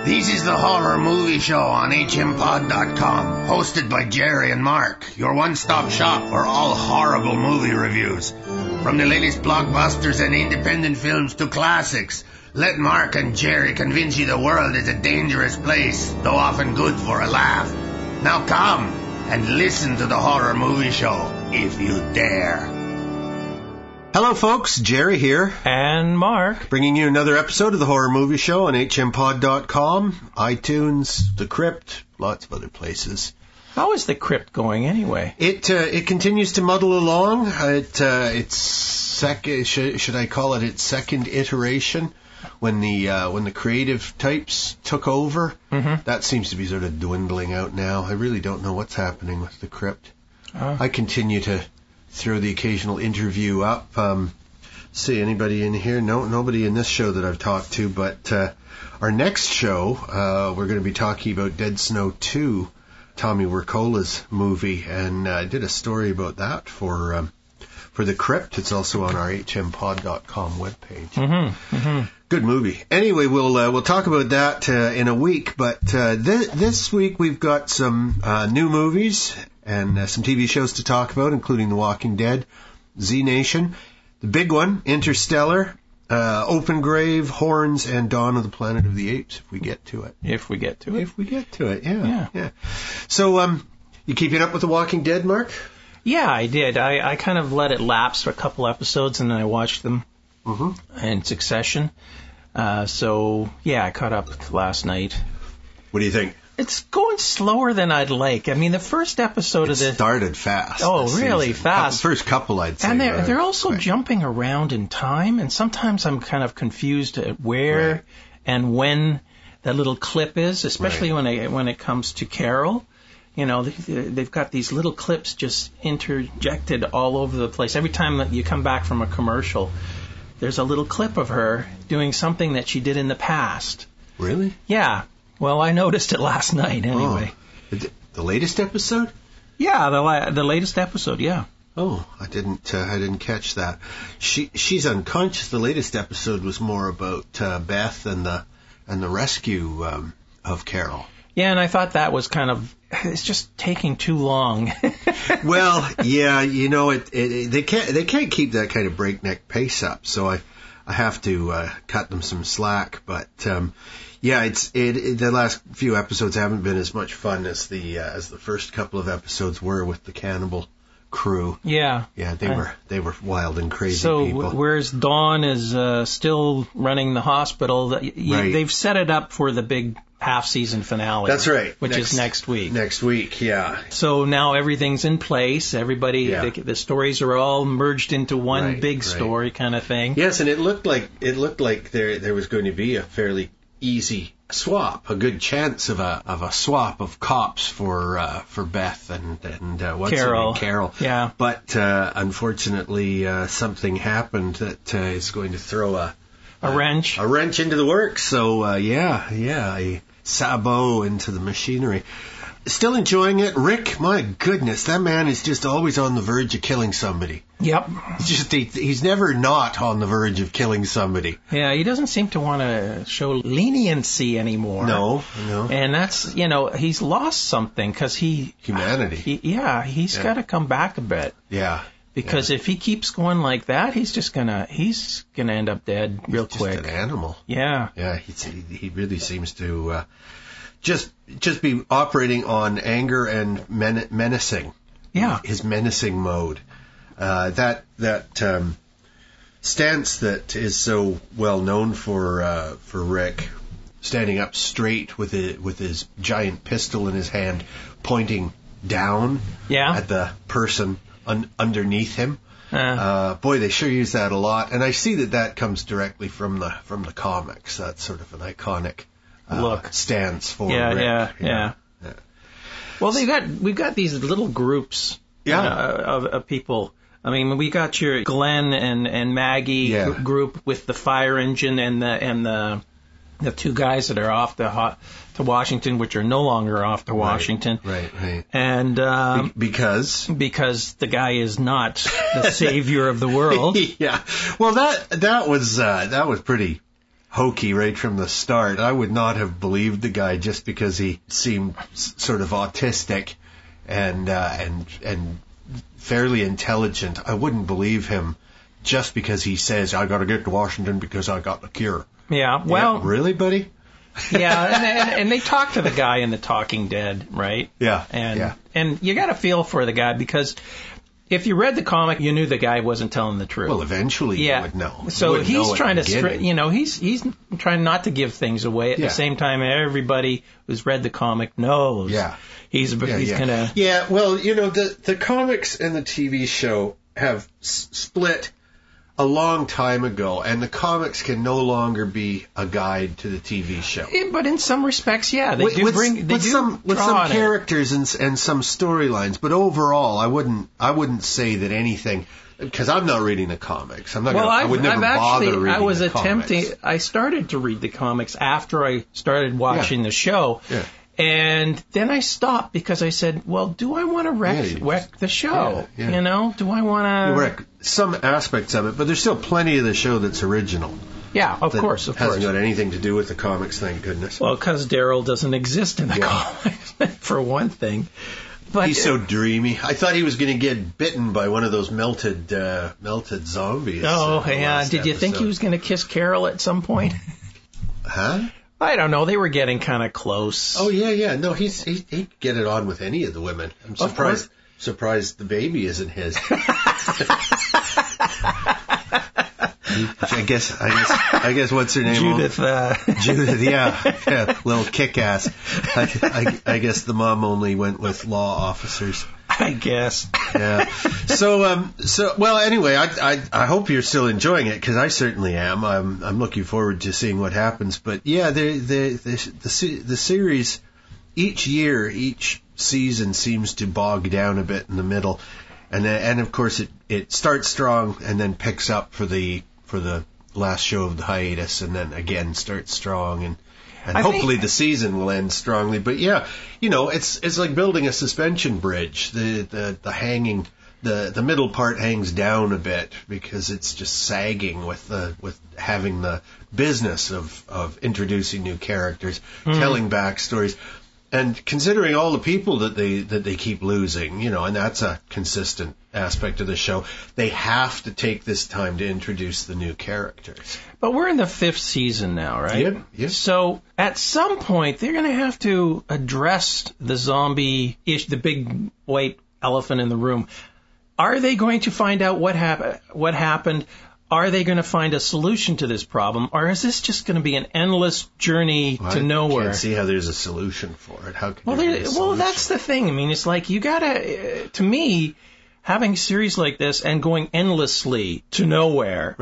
This is the Horror Movie Show on hmpod.com, hosted by Jerry and Mark, your one-stop shop for all horrible movie reviews. From the latest blockbusters and independent films to classics, let Mark and Jerry convince you the world is a dangerous place, though often good for a laugh. Now come and listen to the Horror Movie Show, if you dare. Hello folks, Jerry here. And Mark. Bringing you another episode of the Horror Movie Show on hmpod.com, iTunes, The Crypt, lots of other places. How is The Crypt going anyway? It continues to muddle along. Its second, should I call it its second iteration, when the creative types took over. Mm-hmm. That seems to be sort of dwindling out now. I really don't know what's happening with The Crypt. I continue to throw the occasional interview up. See anybody in here? No, nobody in this show that I've talked to, but our next show, we're going to be talking about Dead Snow 2, Tommy Wirkola's movie, and I did a story about that for The Crypt. It's also on our hmpod.com webpage. Mm-hmm, mm-hmm. Good movie. Anyway, we'll talk about that in a week, but this week we've got some new movies and some TV shows to talk about, including The Walking Dead, Z Nation, the big one, Interstellar, Open Grave, Horns, and Dawn of the Planet of the Apes, if we get to it. If we get to it, yeah. So, you keeping up with The Walking Dead, Mark? Yeah, I did. I kind of let it lapse for a couple episodes, and then I watched them in succession. So, yeah, I caught up last night. What do you think? It's going slower than I'd like. I mean, the first episode of this started fast. Oh, really fast. First couple, I'd say. And they're also jumping around in time, and sometimes I'm kind of confused at where and when that little clip is, especially when it comes to Carol. You know, they've got these little clips just interjected all over the place. Every time that you come back from a commercial, there's a little clip of her doing something that she did in the past. Really? Yeah. Well, I noticed it last night anyway. Oh. The latest episode? Yeah, the latest episode, yeah. Oh, I didn't catch that. She's unconscious. The latest episode was more about Beth and the rescue of Carol. Yeah, and I thought that was it's just taking too long. Well, yeah, you know, they can't keep that kind of breakneck pace up, so I have to cut them some slack, but yeah, the last few episodes haven't been as much fun as the first couple of episodes were with the cannibal crew. Yeah. Yeah, they were wild and crazy people. So whereas Dawn is still running the hospital, they've set it up for the big half-season finale. That's right. Which is next week. Next week, yeah. So now everything's in place. Everybody, the stories are all merged into one big story kind of thing. Yes, and it looked like there was going to be a fairly easy swap, a good chance of a swap of cops for Beth and what's her name? Carol. Yeah. But unfortunately, something happened that is going to throw a wrench into the works. So a sabot into the machinery. Still enjoying it. Rick, my goodness, that man is just always on the verge of killing somebody. Yep. He's never not on the verge of killing somebody. Yeah, he doesn't seem to want to show leniency anymore. No. And that's, he's lost something because humanity. He's got to come back a bit. Yeah. Because if he keeps going like that, he's gonna end up dead real quick. Just an animal. Yeah. Yeah, he really seems to just be operating on anger and menacing. Yeah. His menacing mode. That stance that is so well known for Rick, standing up straight with his giant pistol in his hand, pointing down at the person underneath him. Boy, they sure use that a lot, and I see that comes directly from the comics. That's sort of an iconic look stance for Rick. Yeah. Well, we've got these little groups of people. I mean, we got your Glenn and Maggie group with the fire engine and the two guys that are off to Washington, which are no longer off to Washington. Right. And because the guy is not the savior of the world. Yeah. Well, that was pretty hokey right from the start. I would not have believed the guy just because he seemed sort of autistic and fairly intelligent. I wouldn't believe him just because he says, I got to get to Washington because I got the cure. Yeah, well... Yeah, really, buddy? Yeah, and they talk to the guy in The Talking Dead, right? Yeah. And you got to feel for the guy because if you read the comic, you knew the guy wasn't telling the truth. Well, eventually you would know. So he's trying to, he's trying not to give things away. At the same time, everybody who's read the comic knows. Yeah. He's gonna. Yeah. Well, the comics and the TV show have split a long time ago, and the comics can no longer be a guide to the TV show. But in some respects, yeah, they do bring some characters and some storylines. But overall, I wouldn't say that anything, because I'm not reading the comics. I would never bother reading the comics. I started to read the comics after I started watching the show. Yeah. And then I stopped because I said, well, do I want to wreck the show? Yeah. Do I want to... wreck some aspects of it, but there's still plenty of the show that's original. Yeah, of course. Hasn't got anything to do with the comics, thank goodness. Well, because Daryl doesn't exist in the comics, for one thing. But he's so dreamy. I thought he was going to get bitten by one of those melted zombies. Oh, yeah. Did you think he was going to kiss Carol at some point? Huh? I don't know. They were getting kind of close. Oh, yeah. No, he'd get it on with any of the women. I'm surprised the baby isn't his. I guess what's her name? Judith. Judith, yeah, little kick-ass. I guess the mom only went with law officers. I guess. Yeah. So well, anyway, I hope you're still enjoying it, because I certainly am. I'm looking forward to seeing what happens. But yeah, the series, each season seems to bog down a bit in the middle, and of course it starts strong and then picks up for the last show of the hiatus, and then again starts strong, and hopefully the season will end strongly. But yeah, it's like building a suspension bridge. The middle part hangs down a bit because it's just sagging with having the business of introducing new characters, telling backstories, and considering all the people that they keep losing, and that's a consistent aspect of the show. They have to take this time to introduce the new characters. But we're in the 5th season now, right? Yep. So at some point, they're going to have to address the zombie issue, the big white elephant in the room. Are they going to find out what happened? Are they going to find a solution to this problem? Or is this just going to be an endless journey to nowhere? I can't see how there's a solution for it. How can well, that's the thing. I mean, it's like you got to, to me, having a series like this and going endlessly to nowhere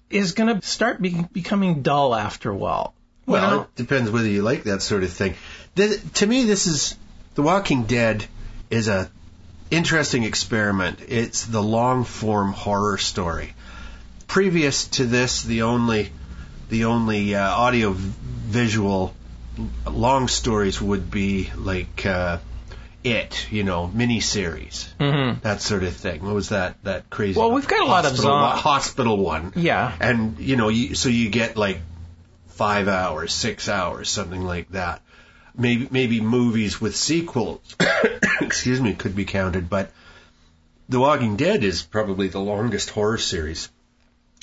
is going to start becoming dull after a while. Well, it depends whether you like that sort of thing. To me, The Walking Dead is a interesting experiment. It's the long-form horror story. Previous to this, the only audio-visual long stories would be like miniseries, that sort of thing. What was that crazy? Well, we've got a lot of hospital one. Yeah, and so you get like 5 hours, 6 hours, something like that. Maybe movies with sequels, excuse me, could be counted. But The Walking Dead is probably the longest horror series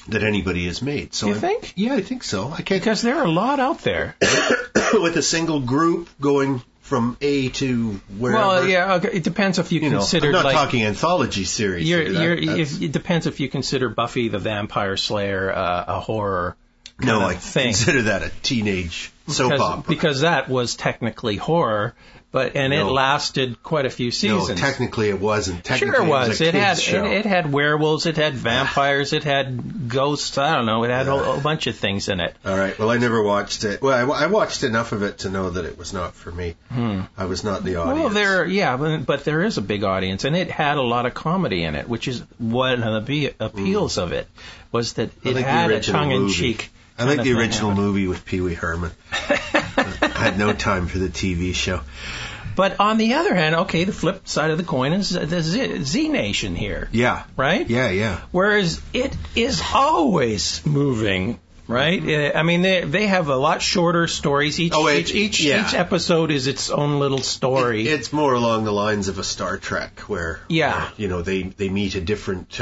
that anybody has made. So you think? Yeah, I think so. Because there are a lot out there. With a single group going from A to wherever. Well, yeah, okay. It depends if you consider. I'm not talking anthology series. It depends if you consider Buffy the Vampire Slayer a horror. No, I consider that a teenage soap opera. Because that was technically horror. It lasted quite a few seasons. No, technically it wasn't. Sure it was. It had werewolves, it had vampires, it had ghosts. I don't know. It had a bunch of things in it. All right. Well, I never watched it. Well, I watched enough of it to know that it was not for me. I was not the audience. Well, but there is a big audience, and it had a lot of comedy in it, which is one of the appeals of it, was that it had a tongue-in-cheek. I like the original movie with Pee Wee Herman. I had no time for the TV show. But on the other hand, okay, the flip side of the coin is the Z Nation here. Yeah. Right? Yeah. Whereas it is always moving right? I mean, they have a lot shorter stories. Each episode is its own little story. It's more along the lines of a Star Trek, where they meet a different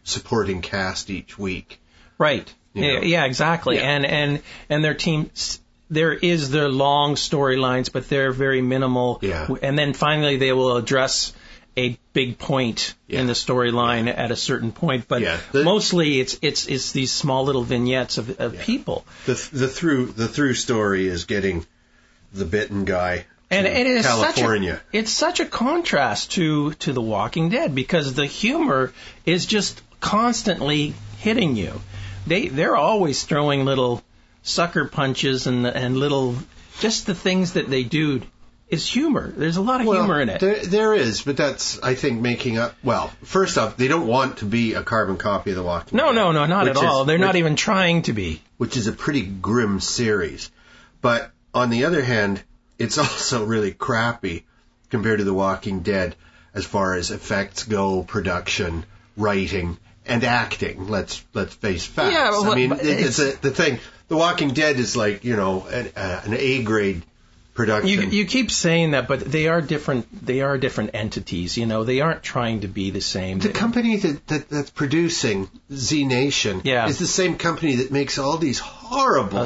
supporting cast each week. Right. Yeah, exactly. Yeah. And their team, there is their long storylines, but they're very minimal. Yeah. And then finally they will address a big point in the storyline at a certain point, but mostly it's these small little vignettes of people. The through story is getting the bitten guy and it is California. It's such a contrast to The Walking Dead, because the humor is just constantly hitting you. They're always throwing little sucker punches and little, just the things that they do is humor. There's a lot of humor in it. There is, but that's, I think, making up... Well, first off, they don't want to be a carbon copy of The Walking Dead. No, not at all. They're not even trying to be. Which is a pretty grim series. But on the other hand, it's also really crappy compared to The Walking Dead as far as effects go, production, writing, and acting. Let's face facts. Yeah, well, I mean, the thing. The Walking Dead is like, an A-grade production. You keep saying that, but they are different. They are different entities. They aren't trying to be the same. The company that's producing Z Nation is the same company that makes all these horrible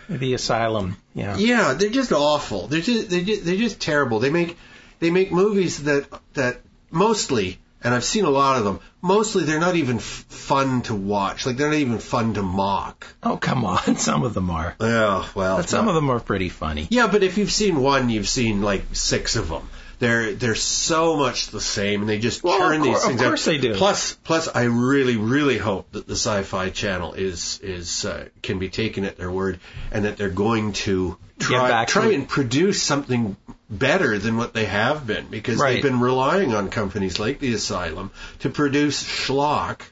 the Asylum. Yeah, they're just awful. They're just terrible. They make movies that mostly, and I've seen a lot of them, mostly they're not even fun to watch. Like, they're not even fun to mock. Oh, come on. Some of them are. Yeah, well. But some of them are pretty funny. Yeah, but if you've seen one, you've seen like 6 of them. They're so much the same, and they just turn these things out. Of course they do. Plus, I really, really hope that the Sci-Fi Channel can be taken at their word, and that they're going to try and produce something better than what they have been, because they've been relying on companies like the Asylum to produce schlock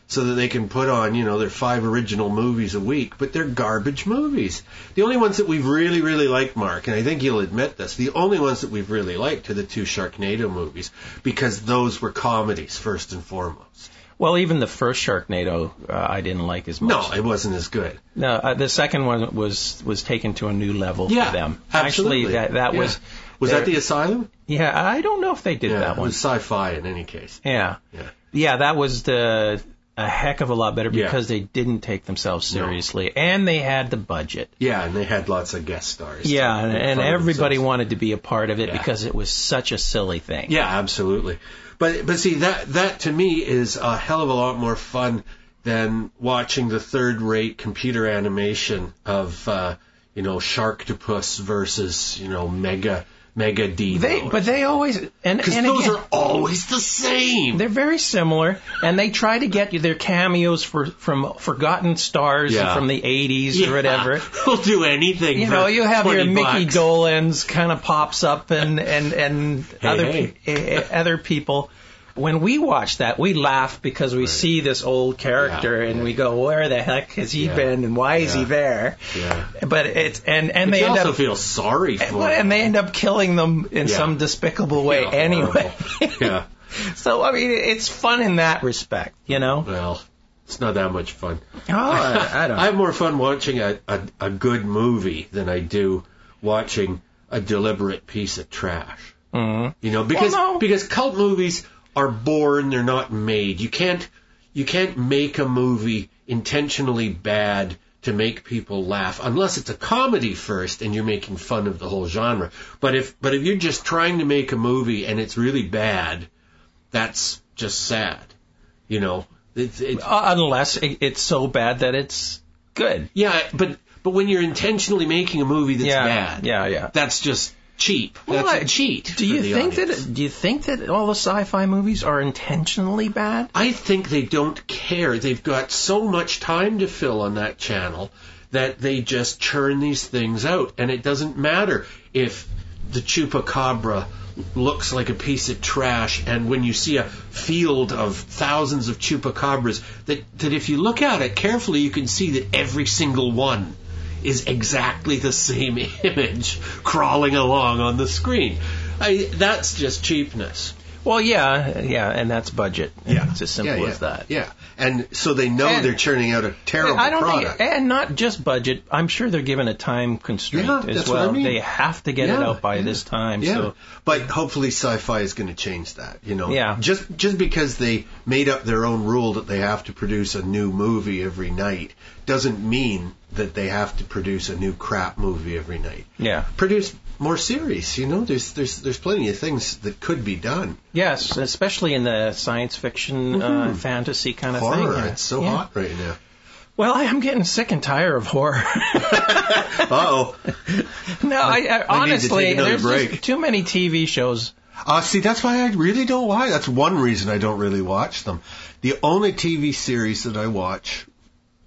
so that they can put on, their 5 original movies a week, but they're garbage movies. The only ones that we've really, really liked, Mark, and I think you'll admit this, the only ones that we've really liked are the 2 Sharknado movies, because those were comedies, first and foremost. Well, even the first Sharknado, I didn't like as much. No, it wasn't as good. No, the second one was taken to a new level for them. Absolutely. Actually, that was... Was that the Asylum? Yeah, I don't know if they did that one. It was sci-fi in any case. Yeah, that was a heck of a lot better, because they didn't take themselves seriously, and they had the budget. Yeah, and they had lots of guest stars. Yeah, and everybody wanted to be a part of it because it was such a silly thing. Yeah, absolutely. But see, that to me is a hell of a lot more fun than watching the third-rate computer animation of Sharktopus versus Mega D. But they always... Because those are always the same. They're very similar, and they try to get their cameos from forgotten stars from the 80s or whatever. They'll do anything you have your Mickey Dolenz kind of pops up and other people. When we watch that, we laugh because we see this old character and we go, "Where the heck has he been, and why is he there?" Yeah. But it's and they also end up feel sorry for them. And they end up killing them in some despicable way anyway. Yeah. So I mean, it's fun in that respect, Well, it's not that much fun. Oh, I don't. I have more fun watching a good movie than I do watching a deliberate piece of trash. Mm-hmm. Because cult movies are born, they're not made. You can't make a movie intentionally bad to make people laugh, unless it's a comedy first and you're making fun of the whole genre. But if you're just trying to make a movie and it's really bad, that's just sad. Unless it's so bad that it's good. Yeah, but when you're intentionally making a movie that's bad, that's just cheap. That's a cheat. Do you think that all the sci-fi movies are intentionally bad? I think they don't care. They've got so much time to fill on that channel that they just churn these things out, and it doesn't matter if the chupacabra looks like a piece of trash, and when you see a field of thousands of chupacabras, that if you look at it carefully, you can see that every single one is exactly the same image crawling along on the screen. That's just cheapness. Well, yeah, and that's budget. Yeah. It's as simple as that. Yeah, and so they know they're churning out a terrible product. And not just budget. I'm sure they're given a time constraint as well. What I mean. They have to get it out by this time. Yeah. So. But hopefully sci-fi is going to change that. Yeah. Just because they made up their own rule that they have to produce a new movie every night doesn't mean that they have to produce a new crap movie every night. Yeah. Produce more series. There's plenty of things that could be done. Yes, especially in the science fiction, fantasy kind of Horror, thing. it's so hot right now. Well, I'm getting sick and tired of horror. Uh-oh. No, I honestly, there's break. just too many TV shows. See, that's why I really don't watch. That's one reason I don't really watch them. The only TV series that I watch,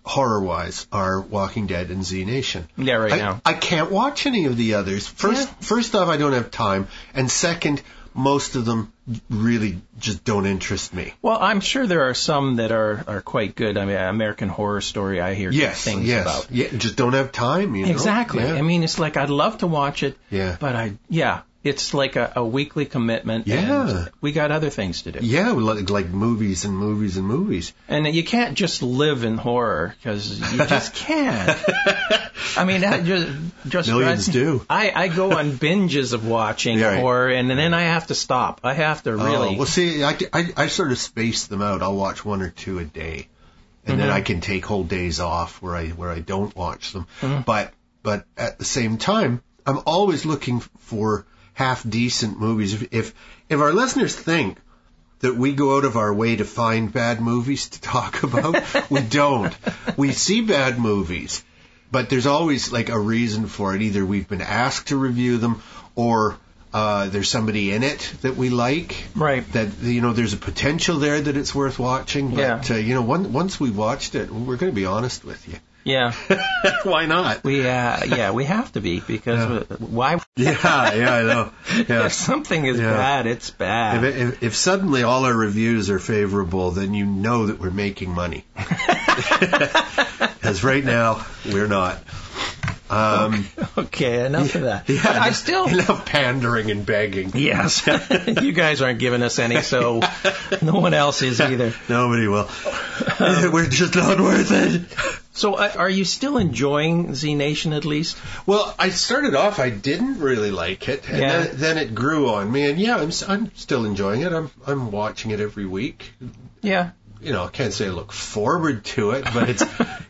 horror-wise, are Walking Dead and Z Nation. Yeah, now. I can't watch any of the others. First off, I don't have time, and second, most of them really just don't interest me. Well, I'm sure there are some that are quite good. I mean, American Horror Story, I hear things about. Yeah, just don't have time, Exactly. Yeah. I mean, it's like I'd love to watch it, but it's like a weekly commitment. Yeah. And we got other things to do. Yeah, like movies and movies and movies. And you can't just live in horror, because you just can't. I mean, that just millions do. I go on binges of watching horror, and then I have to stop. I have to really. Well, see, I sort of space them out. I'll watch one or two a day, and then I can take whole days off where I don't watch them. But at the same time, I'm always looking for half-decent movies. If our listeners think that we go out of our way to find bad movies to talk about, we don't. We see bad movies, but there's always like a reason for it. Either we've been asked to review them, or there's somebody in it that we like. Right. That there's a potential there that it's worth watching. But once we've watched it, we're going to be honest with you. Yeah. Why not? We have to be, because why? Yeah, I know. Yeah. If something is bad, it's bad. If suddenly all our reviews are favorable, then you know that we're making money. Because right now, we're not. Okay, enough of that. Yeah, but I still enough pandering and begging. Yes, you guys aren't giving us any, so no one else is either. Nobody will. We're just not worth it. So, are you still enjoying Z Nation at least? Well, I started off, I didn't really like it, and then it grew on me, and I'm still enjoying it. I'm watching it every week. Yeah. I can't say I look forward to it, but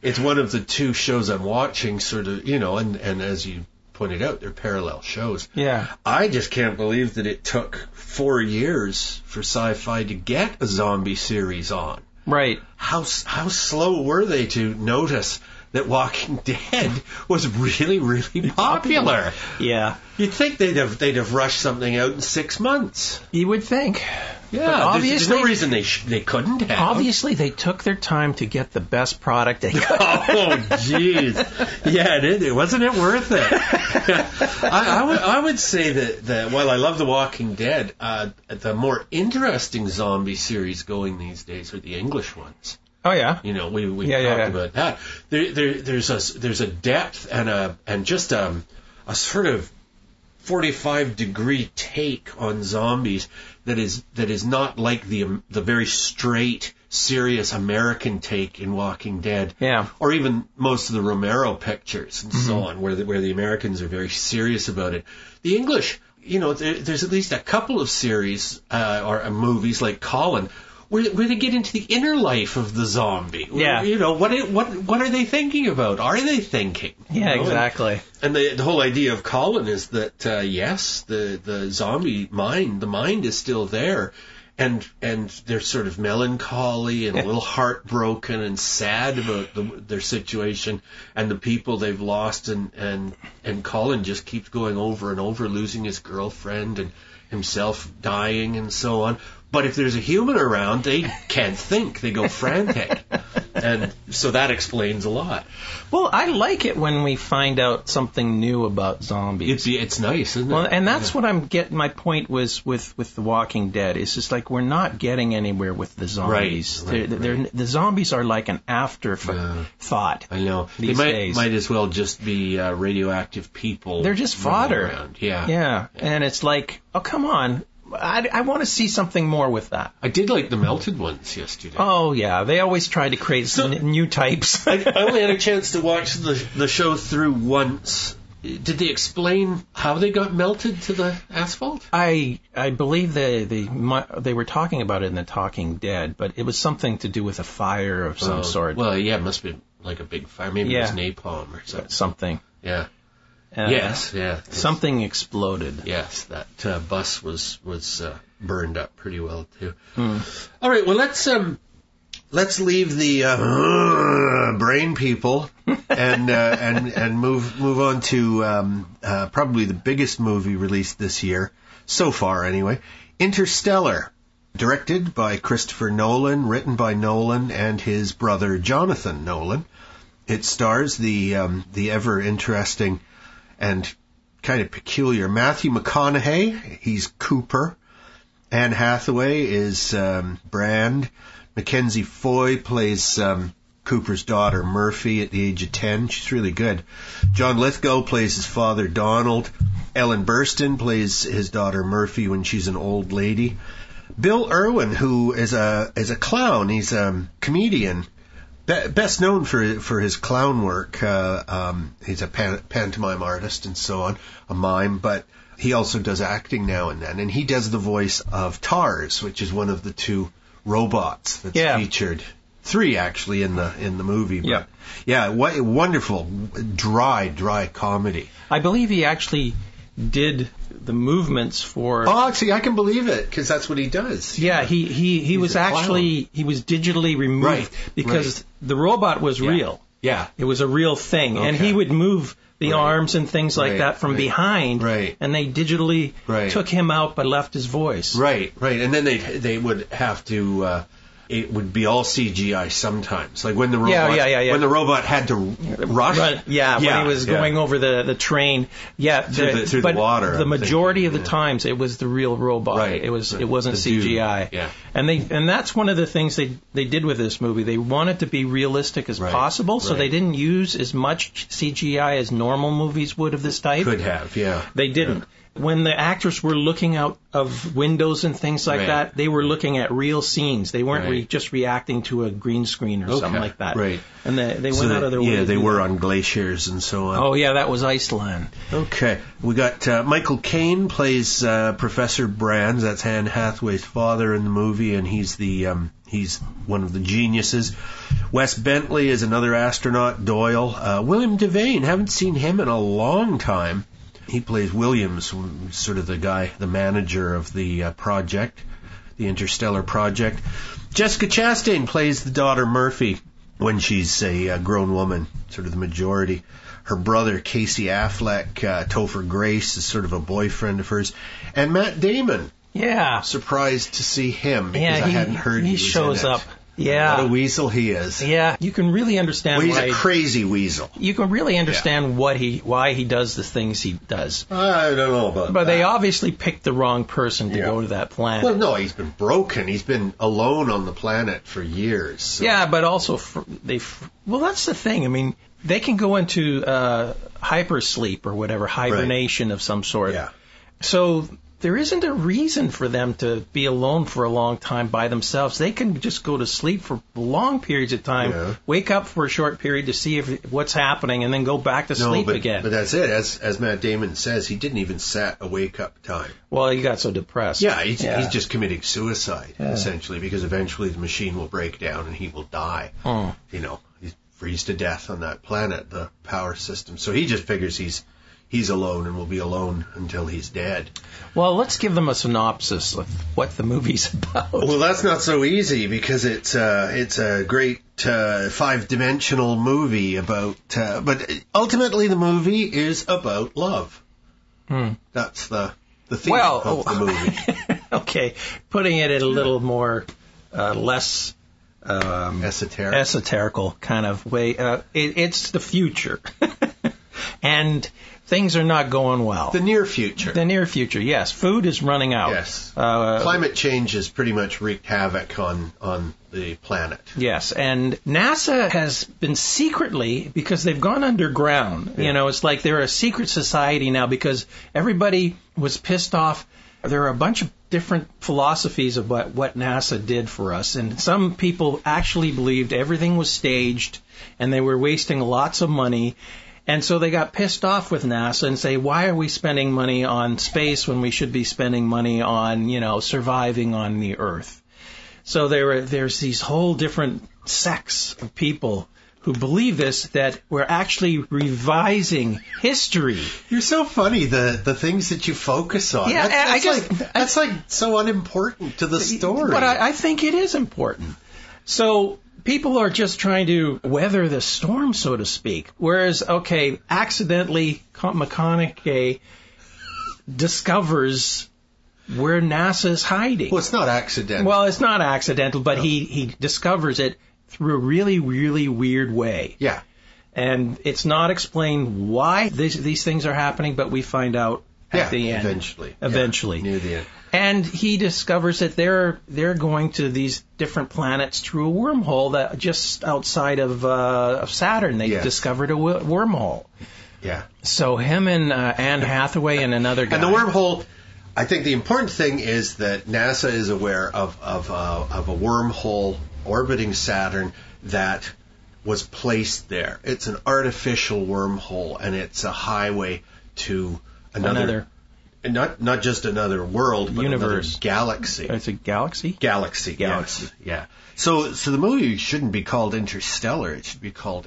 it's one of the two shows I'm watching, sort of, and as you pointed out, they're parallel shows. Yeah. I just can't believe that it took 4 years for sci-fi to get a zombie series on. Right. How slow were they to notice that Walking Dead was really, really popular? Yeah. You'd think they'd have rushed something out in 6 months. You would think. Yeah, there's no reason they couldn't have. Obviously, they took their time to get the best product they could. Oh, jeez. Yeah, wasn't it worth it? I would say that while I love The Walking Dead, the more interesting zombie series going these days are the English ones. Oh yeah. We talked about that. There's a depth and just a sort of 45-degree take on zombies that is not like the very straight, serious American take in Walking Dead, or even most of the Romero pictures and so on, where the Americans are very serious about it. The English, there's at least a couple of series or movies like Colin, where they get into the inner life of the zombie. Yeah. What are they thinking about? Are they thinking? Yeah, exactly. And the whole idea of Colin is that, yes, the zombie mind, the mind is still there. And they're sort of melancholy and a little heartbroken and sad about their situation and the people they've lost. And Colin just keeps going over and over, losing his girlfriend and himself dying and so on. But if there's a human around, they can't think. They go frantic. And so that explains a lot. Well, I like it when we find out something new about zombies. It's nice, isn't it? Well, and that's what I'm getting. My point was with The Walking Dead. It's just like we're not getting anywhere with the zombies. Right. The zombies are like an afterthought. I know. These days. Might as well just be radioactive people. They're just fodder. Around. Yeah. Yeah. And it's like, oh, come on. I want to see something more with that. I did like the melted ones yesterday. Oh, yeah. They always try to create new types. I only had a chance to watch the show through once. Did they explain how they got melted to the asphalt? I believe they were talking about it in The Talking Dead, but it was something to do with a fire of some sort. Well, yeah, it must have been like a big fire. Maybe it was napalm or something. Something. Yeah. Yes, yeah. Something exploded. Yes, that bus was burned up pretty well too. All right, well let's leave the brain people and move on to probably the biggest movie released this year so far, anyway. Interstellar, directed by Christopher Nolan, written by Nolan and his brother Jonathan Nolan. It stars the ever interesting and kind of peculiar Matthew McConaughey. He's Cooper. Anne Hathaway is Brand. Mackenzie Foy plays Cooper's daughter Murphy at the age of 10. She's really good. John Lithgow plays his father Donald. Ellen Burstyn plays his daughter Murphy when she's an old lady. Bill Irwin, who is a clown. He's a comedian. Best known for his clown work. He's a pantomime artist and so on, a mime, but he also does acting now and then. And he does the voice of Tars, which is one of the two robots that's featured. 3 actually in the movie. But wonderful, dry comedy. I believe he actually did the movements for... Oh, see, I can believe it, because that's what he does. Yeah, he was actually, he was digitally removed because the robot was real. Yeah. It was a real thing. Okay. And he would move the arms and things like that from behind. Right. And they digitally took him out but left his voice. Right. And then they would have to... it would be all CGI sometimes, like when the robot when the robot had to rush. When he was going over the train. Through the water. The majority of the times it was the real robot. Right. It wasn't CGI. Yeah. And that's one of the things they did with this movie. They wanted to be realistic as possible, so they didn't use as much CGI as normal movies would of this type. Could have, yeah. They didn't. When the actors were looking out of windows and things like that, they were looking at real scenes. They weren't just reacting to a green screen or something like that. Right. And they went out of their way. Yeah, they were on glaciers and so on. Oh, yeah, that was Iceland. Okay. We got Michael Caine plays Professor Brands. That's Anne Hathaway's father in the movie, and he's one of the geniuses. Wes Bentley is another astronaut, Doyle. William Devane, haven't seen him in a long time. He plays Williams, sort of the manager of the project, the Interstellar project. Jessica Chastain plays the daughter Murphy when she's a grown woman, sort of the majority. Her brother, Casey Affleck, Topher Grace, is sort of a boyfriend of hers. And Matt Damon. Yeah. Surprised to see him because I hadn't heard he was shows in it. up. Yeah. What a weasel he is. Yeah. You can really understand he's a crazy weasel. You can really understand why he does the things he does. I don't know about that. But they obviously picked the wrong person to go to that planet. Well, no, he's been broken. He's been alone on the planet for years. So. Yeah, but also well, that's the thing. I mean, they can go into hypersleep or whatever, hibernation of some sort. Yeah. So there isn't a reason for them to be alone for a long time by themselves. They can just go to sleep for long periods of time, wake up for a short period to see what's happening, and then go back to sleep again. But that's it. As Matt Damon says, he didn't even set a wake-up time. Well, he got so depressed. Yeah, he's just committing suicide, essentially, because eventually the machine will break down and he will die. You know, he's freeze to death on that planet, the power system. So he just figures he's alone and will be alone until he's dead. Well, let's give them a synopsis of what the movie's about. Well, that's not so easy because it's a great 5-dimensional movie about, but ultimately the movie is about love. That's the theme of the movie. Okay, putting it in a little more less esoterical kind of way. It's the future, and things are not going well. The near future. The near future, yes. Food is running out. Yes. Climate change has pretty much wreaked havoc on the planet. Yes, and NASA has been secretly, because they've gone underground, you know, it's like they're a secret society now because everybody was pissed off. There are a bunch of different philosophies of what NASA did for us. And some people actually believed everything was staged and they were wasting lots of money. And so they got pissed off with NASA and say, why are we spending money on space when we should be spending money on, surviving on the Earth? So there's these whole different sects of people who believe this, that we're actually revising history. You're so funny, the things that you focus on. Yeah, that's like so unimportant to the story. But I think it is important. So people are just trying to weather the storm, so to speak. Whereas, accidentally McConaughey discovers where NASA's hiding. Well, it's not accidental. Well, it's not accidental, but he discovers it through a really, really weird way. Yeah. And it's not explained why these things are happening, but we find out at the end. Eventually. Near the end. And he discovers that they're going to these different planets through a wormhole that just outside of Saturn. They discovered a wormhole. Yeah. So him and Anne Hathaway and another guy. And the wormhole, I think the important thing is that NASA is aware of a wormhole orbiting Saturn that was placed there. It's an artificial wormhole, and it's a highway to another not just another world, but universe. Another galaxy. It's a galaxy? Galaxy. Yes. Yeah. So the movie shouldn't be called Interstellar. It should be called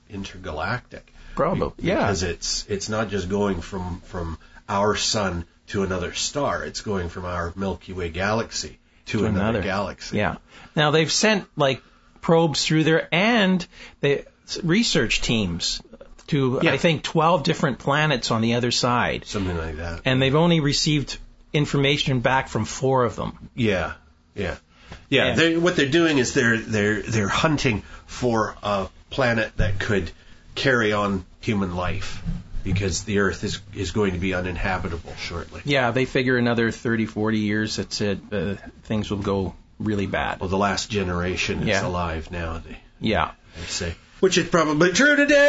Intergalactic. Probably. Yeah. Because it's not just going from our sun to another star. It's going from our Milky Way galaxy to another galaxy. Yeah. Now they've sent probes through there and the research teams to I think 12 different planets on the other side. Something like that. And they've only received information back from 4 of them. Yeah. What they're doing is they're hunting for a planet that could carry on human life, because the Earth is going to be uninhabitable shortly. Yeah, they figure another 30, 40 years, that's it. Things will go really bad. Well, the last generation is alive now, they say. Which is probably true today.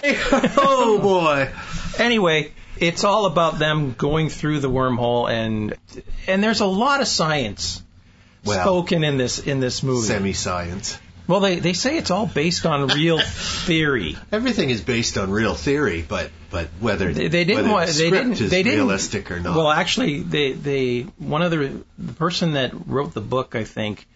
Oh, boy. Anyway, it's all about them going through the wormhole, and there's a lot of science spoken in this movie. Semi-science. Well, they say it's all based on real theory. Everything is based on real theory, but whether the script is realistic or not. Well, actually, the person that wrote the book, I think,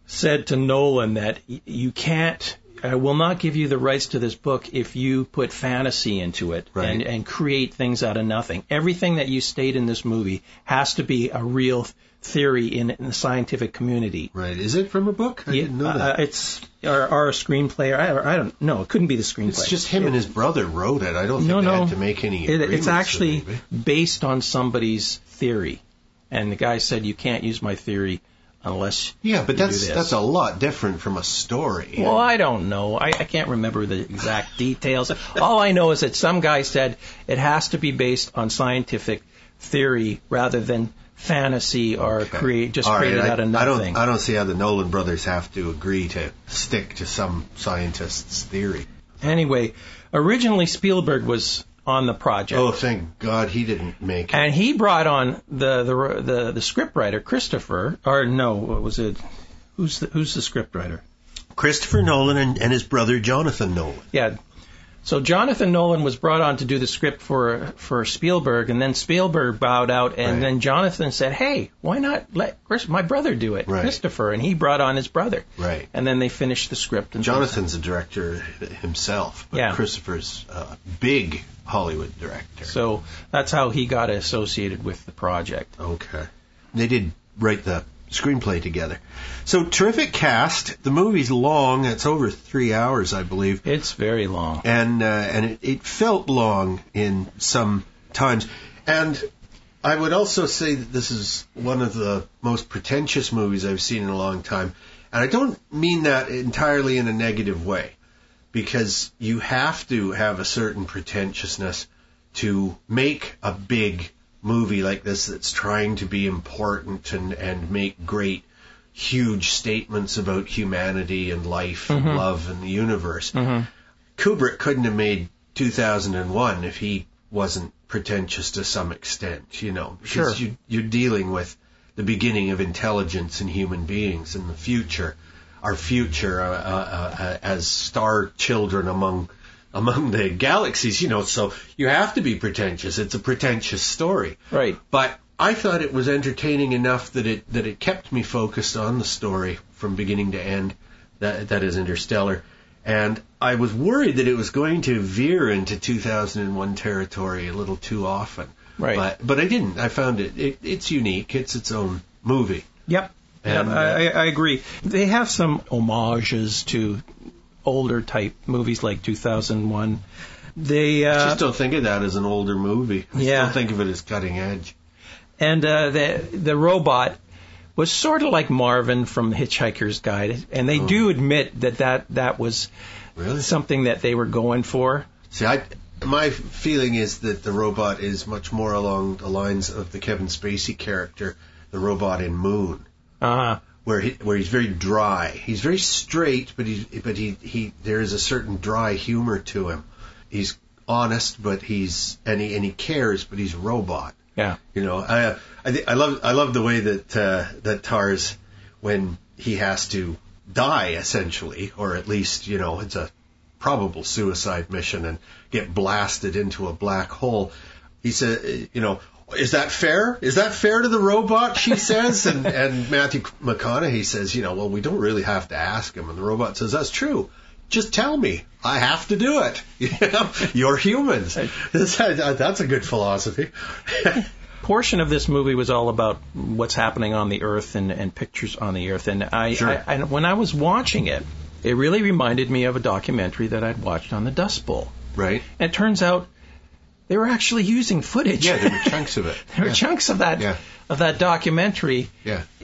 said to Nolan that you can't. I will not give you the rights to this book if you put fantasy into it and create things out of nothing. Everything that you state in this movie has to be a real theory in the scientific community. Right. Is it from a book? I didn't know that. It's or a screenplay. I don't know. It couldn't be the screenplay. It's just him and his brother wrote it. I don't think they had to make any agreements. It's actually based on somebody's theory. And the guy said, you can't use my theory unless but that's a lot different from a story. Well, I don't know. I can't remember the exact details. All I know is that some guy said it has to be based on scientific theory rather than fantasy or created out of nothing. I don't see how the Nolan brothers have to agree to stick to some scientist's theory. Anyway, originally Spielberg was on the project. Oh, thank God he didn't make it. And he brought on the scriptwriter, Christopher, or no, what was it? Who's the scriptwriter? Christopher Nolan and his brother Jonathan Nolan. Yeah. So Jonathan Nolan was brought on to do the script for Spielberg, and then Spielberg bowed out, and then Jonathan said, hey, why not let my brother do it, Christopher, and he brought on his brother. Right. And then they finished the script. And Jonathan's a director himself, but Christopher's a big Hollywood director. So that's how he got associated with the project. Okay. They did write the screenplay together. So terrific cast. The movie's long. It's over 3 hours, I believe. It's very long. And it felt long in some times. And I would also say that this is one of the most pretentious movies I've seen in a long time. And I don't mean that entirely in a negative way, because you have to have a certain pretentiousness to make a big movie like this that's trying to be important and make great, huge statements about humanity and life and love and the universe. Kubrick couldn't have made 2001 if he wasn't pretentious to some extent, you know. Because you're dealing with the beginning of intelligence in human beings in the future, our future as star children among the galaxies, so you have to be pretentious. It's a pretentious story. Right. But I thought it was entertaining enough that it kept me focused on the story from beginning to end. That is Interstellar. And I was worried that it was going to veer into 2001 territory a little too often. Right. But I didn't. I found it's unique. It's its own movie. Yep. And, I agree. They have some homages to older type movies like 2001. I just don't think of that as an older movie. I still think of it as cutting edge. And the robot was sort of like Marvin from Hitchhiker's Guide, and they do admit that was really something that they were going for. See, my feeling is that the robot is much more along the lines of the Kevin Spacey character, the robot in Moon, where he's very dry. He's very straight, but he there is a certain dry humor to him. He's honest, but he cares, but he's a robot. Yeah. I love the way that TARS, when he has to die essentially, or at least it's a probable suicide mission and get blasted into a black hole. He said, is that fair? Is that fair to the robot? She says, and Matthew McConaughey says, well, we don't really have to ask him, and the robot says, that's true. Just tell me. I have to do it. You're humans. That's a good philosophy. Portion of this movie was all about what's happening on the Earth and pictures on the Earth. And when I was watching it, it really reminded me of a documentary that I'd watched on the Dust Bowl. Right. And it turns out they were actually using footage. Yeah, there were chunks of it. There were chunks of that documentary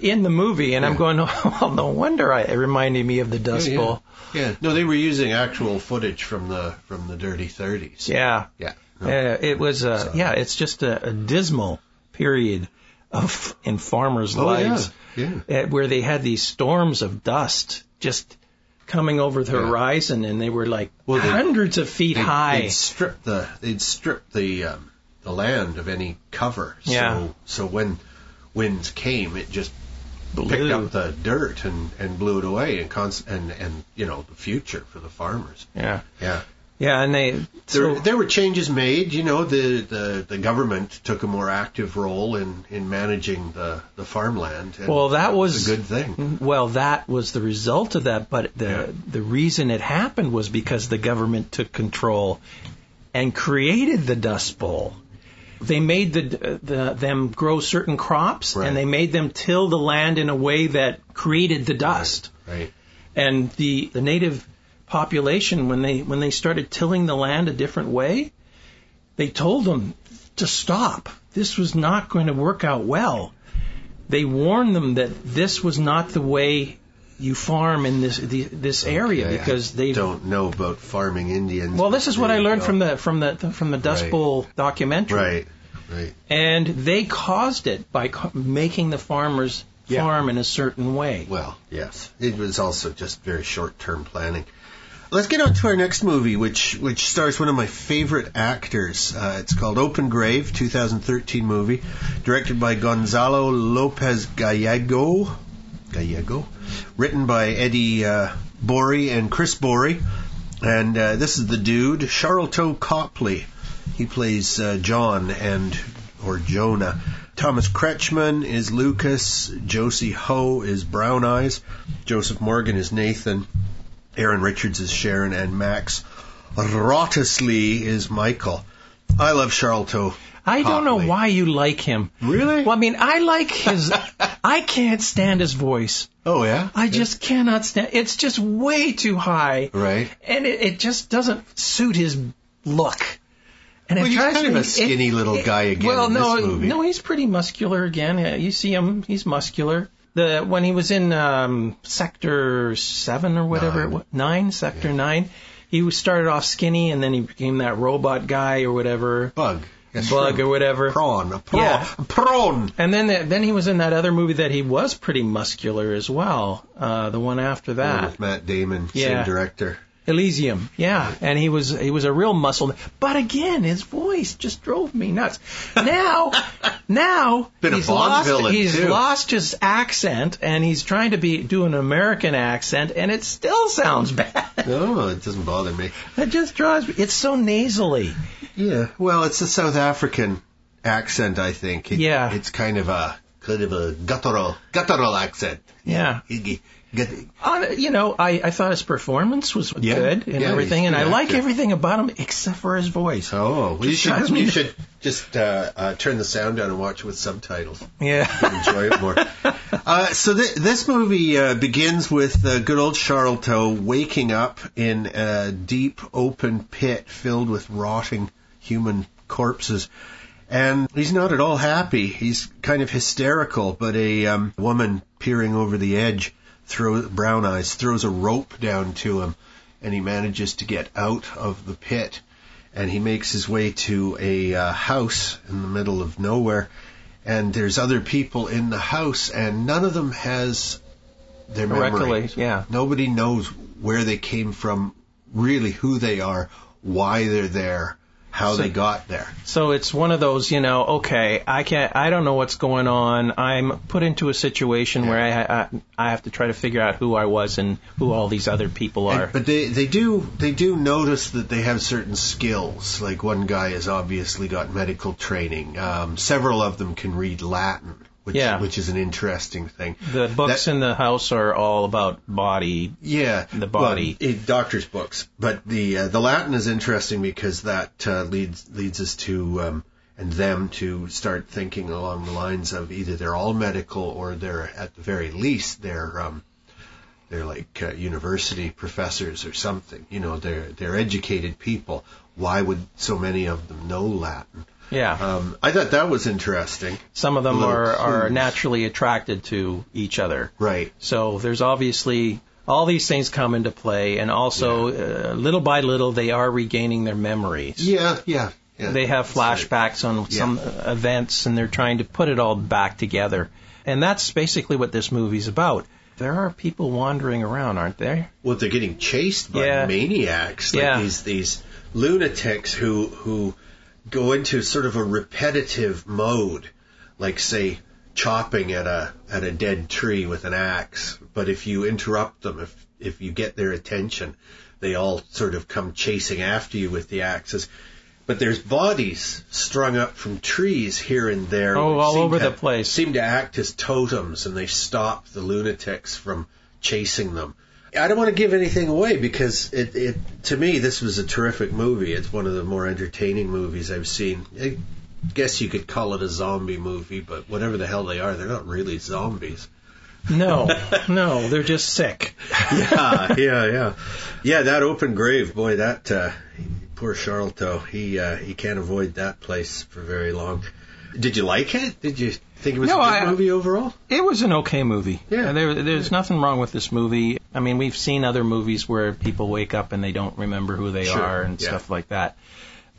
in the movie. And I'm going, oh, no wonder it reminded me of the Dust Bowl. Yeah. No, they were using actual footage from the Dirty 30s. Yeah. Yeah. No. It was it's just a dismal period in farmers' lives where they had these storms of dust just coming over the horizon, and they were like hundreds of feet high. They'd strip the land of any cover. Yeah. So when winds came, it just picked up the dirt and blew it away, and the future for the farmers. Yeah. Yeah. Yeah, and there were changes made. The government took a more active role in managing the farmland. And that was a good thing. Well, that was the result of that, but the reason it happened was because the government took control and created the Dust Bowl. They made them grow certain crops, and they made them till the land in a way that created the dust. Right. And the native population, when they started tilling the land a different way, they told them to stop. This was not going to work out well. They warned them that this was not the way you farm in this area, because they don't know about farming Indians. Well, this is what I learned from the Dust Bowl documentary. Right. And they caused it by making the farmers farm in a certain way. Well, yes, it was also just very short-term planning. Let's get on to our next movie, which stars one of my favorite actors. It's called Open Grave, 2013 movie, directed by Gonzalo Lopez Gallego, written by Eddie Borey and Chris Borey, and this is the dude, Charlton Copley. He plays John or Jonah. Thomas Kretschmann is Lucas. Josie Ho is Brown Eyes. Joseph Morgan is Nathan. Aaron Richards is Sharon, and Max Wrottesley is Michael. I love Charlton. I don't know why you like him. Really? Well, I mean, I like his... I can't stand his voice. Oh, yeah? I just cannot stand... It's just way too high. Right. And it just doesn't suit his look. And he's kind of a skinny little guy again in this movie. No, he's pretty muscular again. You see him, he's muscular. When he was in Sector 7 or whatever, 9, Sector 9, he started off skinny, and then he became that robot guy or whatever. Bug or whatever. Prawn. And then he was in that other movie that he was pretty muscular as well, the one after that. With Matt Damon, same director. Elysium, yeah, and he was a real muscle. But again, his voice just drove me nuts. Now Been he's a Bond villain, too. lost his accent, and he's trying to do an American accent, and it still sounds bad. No, it doesn't bother me. It just drives me. It's so nasally. Yeah, well, it's a South African accent, I think. Yeah. It's kind of a guttural accent. Yeah. I thought his performance was good and everything, and I like everything about him except for his voice. Oh, well, you should just turn the sound down and watch it with subtitles. Yeah. You can enjoy it more. So this movie begins with good old Charlton waking up in a deep open pit filled with rotting human corpses. And he's not at all happy. He's kind of hysterical, but a woman peering over the edge, brown eyes, throws a rope down to him, and he manages to get out of the pit. And he makes his way to a house in the middle of nowhere, and there's other people in the house, and none of them has their memory. Yeah. Nobody knows where they came from, really who they are, why they're there, how they got there. So it's one of those, okay, I don't know what's going on. I'm put into a situation where I have to try to figure out who I was and who all these other people are. But they do notice that they have certain skills. Like one guy has obviously got medical training. Several of them can read Latin, which is an interesting thing. The books in the house are all about body. Yeah, the body. Well, doctor's books. But the Latin is interesting because that leads us to and them to start thinking along the lines of either they're all medical or they're at the very least they're like university professors or something. They're educated people. Why would so many of them know Latin? Yeah. I thought that was interesting. Some of them are naturally attracted to each other. Right. So there's obviously all these things come into play, and also little by little they are regaining their memories. Yeah. They have flashbacks on some events, and they're trying to put it all back together. And that's basically what this movie's about. There are people wandering around, aren't there? Well, they're getting chased by maniacs, like these lunatics who go into sort of a repetitive mode, like, say, chopping at a dead tree with an axe. But if you interrupt them, if you get their attention, they all sort of come chasing after you with the axes. But there's bodies strung up from trees here and there. Oh, all over the place. Seem to act as totems, and they stop the lunatics from chasing them. I don't want to give anything away because to me, this was a terrific movie. It's one of the more entertaining movies I've seen. I guess you could call it a zombie movie, but whatever the hell they are, they're not really zombies. No, they're just sick. Yeah. Yeah, that open grave, boy, that poor Charlton, he can't avoid that place for very long. Did you like it? Did you think it was a good movie overall? It was an okay movie. Yeah. There's nothing wrong with this movie. I mean, we've seen other movies where people wake up and they don't remember who they are and stuff like that.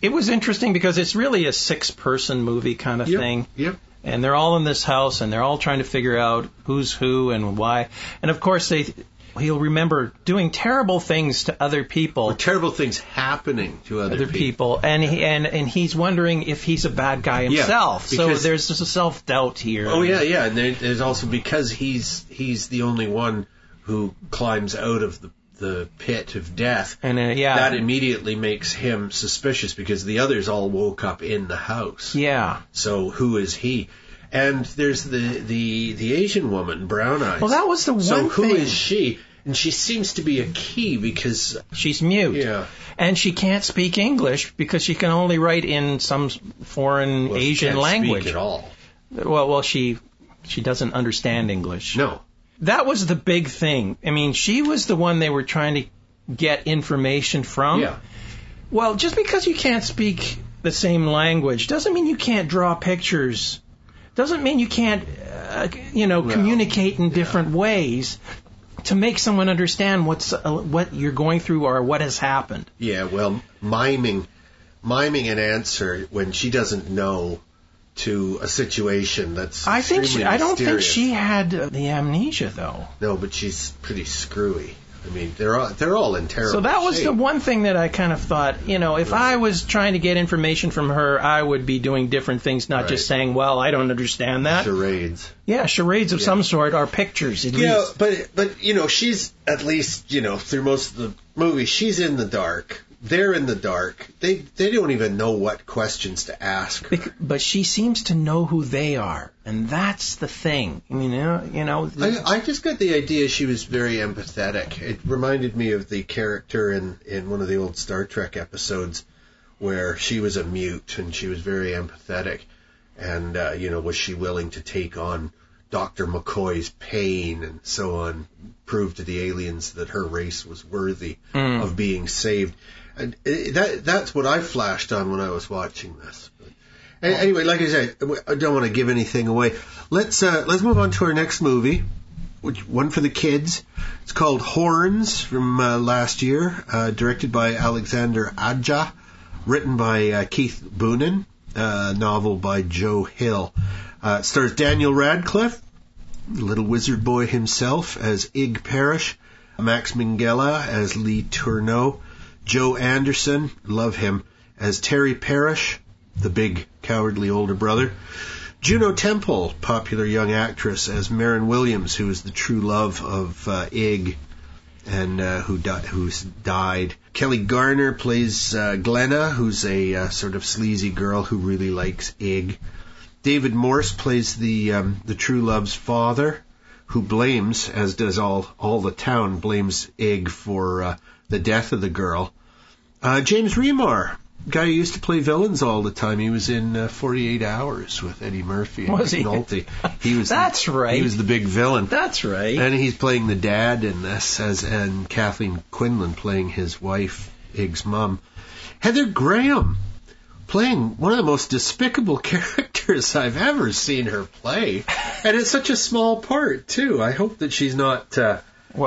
It was interesting because it's really a 6-person movie kind of thing. Yep. And they're all in this house and they're all trying to figure out who's who and why. And of course he'll remember doing terrible things to other people. Or terrible things happening to other people. And he's wondering if he's a bad guy himself. So there's just a self-doubt here. Oh, yeah. And there's also because he's the only one who climbs out of the pit of death. And that immediately makes him suspicious because the others all woke up in the house. Yeah. So who is he? And there's the Asian woman, Brown Eyes. Well, that was the one thing. So who is she? And she seems to be a key because she's mute. Yeah. And she can't speak English because she can only write in some foreign Asian language. She can't speak at all. Well, she doesn't understand English. No. That was the big thing. I mean, she was the one they were trying to get information from. Yeah. Well, just because you can't speak the same language doesn't mean you can't draw pictures. Doesn't mean you can't, communicate in different ways to make someone understand what you're going through or what has happened. Yeah, well, miming an answer when she doesn't know to a situation that's I don't think she had the amnesia though. No, but she's pretty screwy. I mean, they're all in terrible So that was shape. the one thing that I kind of thought, if I was trying to get information from her, I would be doing different things, not just saying, well, I don't understand that. Charades. Yeah, charades of some sort, or pictures at least. But she's, at least, through most of the movie, she's in the dark. They're in the dark. They don't even know what questions to ask her. But she seems to know who they are, and that's the thing. I just got the idea she was very empathetic. It reminded me of the character in one of the old Star Trek episodes where she was a mute and she was very empathetic. And, was she willing to take on Dr. McCoy's pain and so on, prove to the aliens that her race was worthy of being saved. And that's what I flashed on when I was watching this. But anyway, like I said, I don't want to give anything away. Let's move on to our next movie, one for the kids. It's called Horns from last year, directed by Alexander Aja, written by Keith Boonen, novel by Joe Hill. It stars Daniel Radcliffe, little wizard boy himself, as Ig Parrish, Max Minghella as Lee Tourneau, Joe Anderson, love him, as Terry Parrish, the big cowardly older brother, Juno Temple, popular young actress, as Maren Williams, who is the true love of Ig, and who's died. Kelly Garner plays Glenna, who's a sort of sleazy girl who really likes Ig. David Morse plays the true love's father, who blames, as does all the town, blames Ig for the death of the girl. James Remar, guy who used to play villains all the time. He was in 48 Hours with Eddie Murphy and Was he? McNulty. That's right. He was the big villain. That's right. And he's playing the dad in this, and Kathleen Quinlan playing his wife, Ig's mom. Heather Graham playing one of the most despicable characters I've ever seen her play, and it's such a small part too. I hope that she's not.